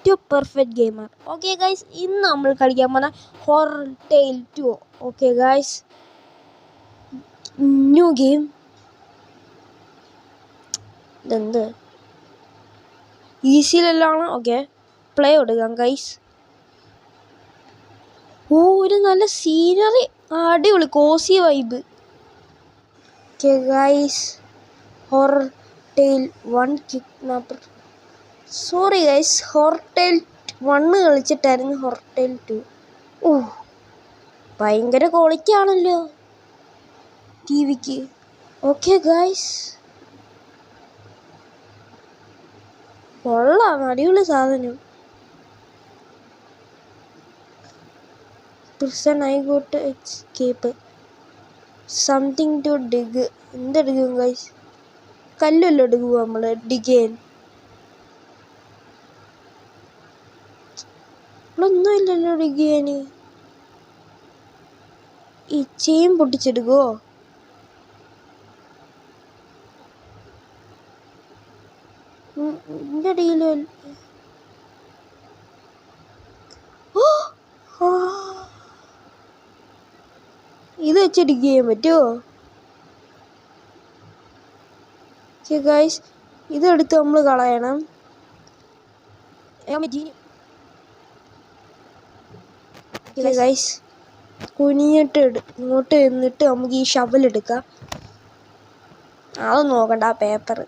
To perfect gamer. Okay guys, ഇന്ന് നമ്മൾ കളിക്കാൻ പോകുന്ന horror tale 2. Okay guys, new game. ഇതെന്ത് ഈസിയിലെല്ലാം. ഓക്കെ, പ്ലേ കൊടുക്കാം ഗൈസ്. ഓ, ഒരു നല്ല സീനറി, അടിപൊളി cozy vibe. Okay guys, horror tale 1 kidnapper. Sorry guys, horror tale 1 കളിച്ചിട്ടായിരുന്നു ഹൊറർ ടെയിൽ 2. ഓ, ഭയങ്കര ക്വാളിറ്റി ആണല്ലോ ടി വിക്ക്. ഓക്കെ ഗൈസ്, കൊള്ളാം, അടിപൊളി സാധനം. Prison I got to escape. Something to dig. എന്തെടുക്കും ഗൈസ്? കല്ലല്ലോ എടുക്കുക നമ്മള് ഡിഗ് ചെയ്യാൻ. ഒന്നും ഇല്ലല്ലോ ഡിഗ് ചെയ്യാന്. ഈ ചെയിൻ പൊട്ടിച്ചെടുക്കുവോ? എൻ്റെ അടിയിലോ. ഇത് വെച്ച് ഡിഗ് ചെയ്യാൻ പറ്റുമോ? ഓക്കെ ഗൈസ്, ഇതെടുത്ത് നമ്മൾ കളയണം. ഗൈസ്, കുനിഞ്ഞിട്ട് ഇങ്ങോട്ട് എന്നിട്ട് നമുക്ക് ഈ ഷവലെടുക്കാം. അത് നോക്കണ്ട, ആ പേപ്പർ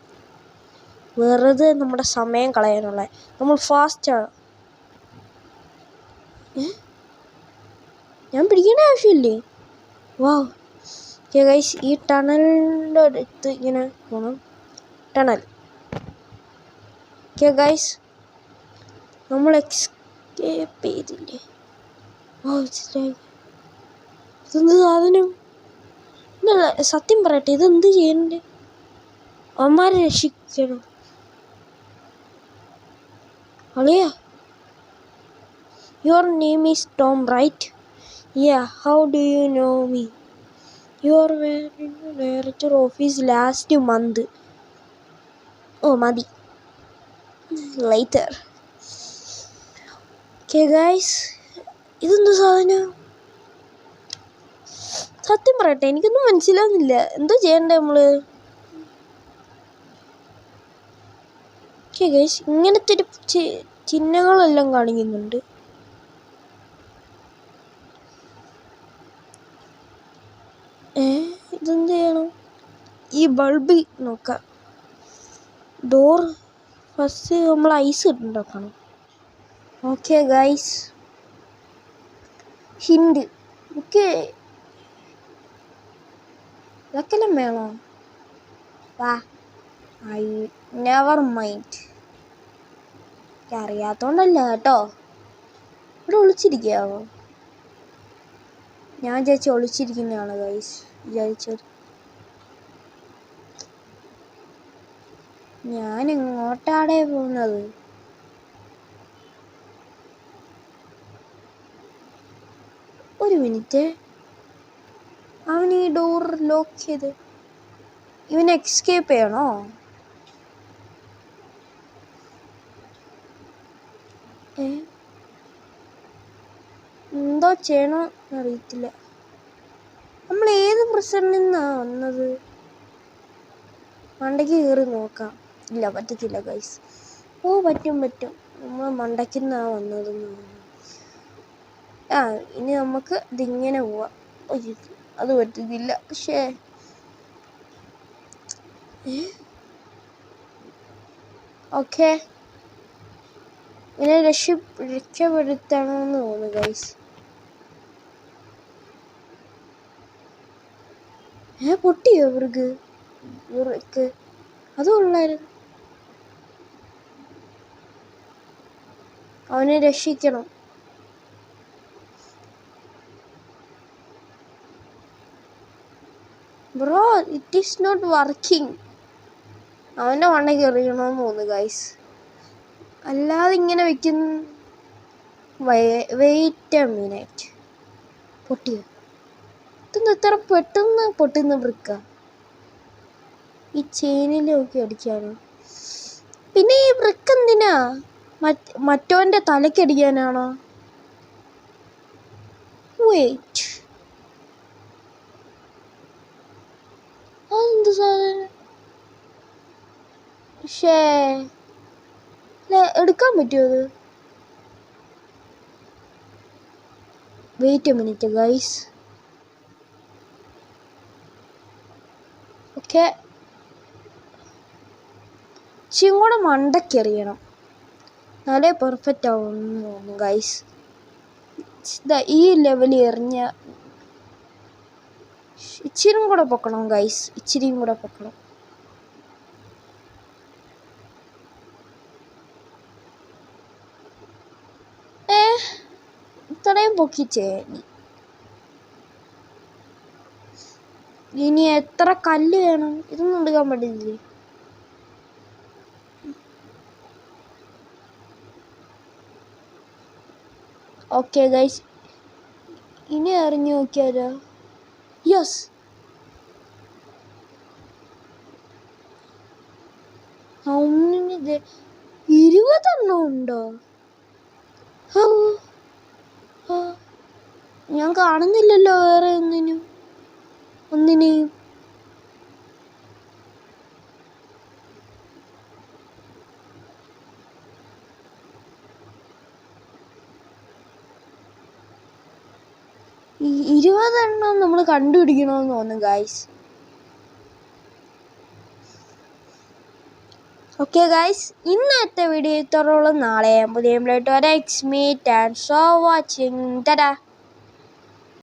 വെറുതെ നമ്മുടെ സമയം കളയാനുള്ള. നമ്മൾ ഫാസ്റ്റാണ്. ഞാൻ പിടിക്കേണ്ട ആവശ്യമില്ലേ? വാ. ഓക്കെ ഗൈസ്, ഈ ടണലിൻ്റെ അടുത്ത് ഇങ്ങനെ പോകണം. ടണൽ. ഓക്കെ ഗൈസ്, നമ്മൾ എക്സ്കേപ്പ് ചെയ്തില്ലേ? ഓ, ഇതെന്ത് സാധനം? സത്യം പറയട്ടെ, ഇതെന്ത് ചെയ്യണ്ടേ? അമ്മമാരെ രക്ഷിക്കണം. അളിയാ, your name is Tom right? Yeah, how do you know me? Your director office last month. ഓ, മതി, ലേറ്റർ. ഓക്കെ ഗൈസ്, ഇതെന്ത് സാധനം? സത്യം പറയട്ടെ, എനിക്കൊന്നും മനസ്സിലാവുന്നില്ല. എന്തോ ചെയ്യണ്ടേ നമ്മള്? ഓക്കെ ഗൈസ്, ഇങ്ങനത്തെ ഒരു ചിഹ്നങ്ങളെല്ലാം കാണിക്കുന്നുണ്ട്. ഇതെന്ത് ചെയ്യണം? ഈ ബൾബ് നോക്കാം. ഡോർ ഫസ്റ്റ് നമ്മൾ ഐസ് ഉണ്ടാക്കണം. Okay guys, hint. ഓക്കെ, ഇതൊക്കെല്ലാം വേണോ? വാ, ഐ നെവർ മൈൻഡ്. അറിയാത്തോണ്ടല്ല കേട്ടോ. ഇവിടെ ഒളിച്ചിരിക്കാവോ? ഞാൻ ചേച്ചി ഒളിച്ചിരിക്കുന്നതാണ് ഗൈസ് വിചാരിച്ചത്. ഞാൻ എങ്ങോട്ടാടേ പോകുന്നത്? ഒരു മിനിറ്റ്, അവൻ ഈ ഡോർ ലോക്ക് ചെയ്ത് ഇവൻ എക്സ്കേപ്പ് ചെയ്യണോ? എന്തോ ചെയ്യണോ അറിയത്തില്ല. നമ്മൾ ഏത് പ്രശ്നത്തിൽ നിന്നാ വന്നത്? മണ്ടയ്ക്ക് കയറി നോക്കാം. ഇല്ല, പറ്റത്തില്ല ഗൈസ്. ഓ, പറ്റും. നമ്മൾ മണ്ടയ്ക്കുന്നാ വന്നതെന്ന്. ഇനി നമുക്ക് ഇതിങ്ങനെ പോവാം. അത് പറ്റത്തില്ല. പക്ഷേ ഓക്കെ, ഇങ്ങനെ രക്ഷപ്പെടുത്തണമെന്ന് തോന്നുന്നു ഗൈസ്. പൊട്ടിയോ ഇവർക്ക്? അതും ഉള്ളായിരുന്നു. അവനെ രക്ഷിക്കണം. Bro, it is not working. അവൻ്റെ മണ്ടയ്ക്ക് എറിയണമെന്ന് തോന്നുന്നു ഗൈസ്. അല്ലാതെ ഇങ്ങനെ വെക്കുന്നു. Wait a minute. പൊട്ടിയോ? ഇതൊന്നും ഇത്ര പെട്ടെന്ന് പൊട്ടുന്ന ബ്രിക്ക? ഈ ചെയിനിൽ നോക്കി അടിക്കാനോ? പിന്നെ ഈ ബ്രിക്ക് എന്തിനാ? മറ്റവൻ്റെ തലക്കടിക്കാനാണോ? വെയിറ്റ്, അതെന്ത് സാധനം? ഷേ, എടുക്കാൻ പറ്റുമോ അത്? Wait a minute guys. Okay, ഇച്ചിയും കൂടെ മണ്ടയ്ക്കെറിയണം, എന്നാലേ പെർഫെക്റ്റ് ആവുമെന്ന് തോന്നുന്നു ഗൈസ്. ഈ ലെവലിൽ എറിഞ്ഞ ഇച്ചിരിയും കൂടെ പൊക്കണം ഗൈസ്, ഇച്ചിരിയും കൂടെ പൊക്കണം. ഇത്രയും പൊക്കിച്ചേ. ഇനി എത്ര കല്ല് വേണം? ഇതൊന്നും എടുക്കാൻ പറ്റില്ലേ? ഓക്കെ ഗൈസ്, ഇനി എറിഞ്ഞു നോക്കിയാലോ? യെസ്, ഒന്നിന് 20 ഉണ്ടോ? ഞാൻ കാണുന്നില്ലല്ലോ വേറെ ഒന്നിനെയും. ഈ 20 നമ്മൾ കണ്ടുപിടിക്കണമെന്ന് തോന്നുന്നു ഗൈസ്. ഓക്കെ ഗൈസ്, ഇന്നത്തെ വീഡിയോ ഇത്രയുള്ളൂ. നാളെ പുതിയ വീഡിയോയിട്ട് വരാം. It's me, thanks for watching. Tata.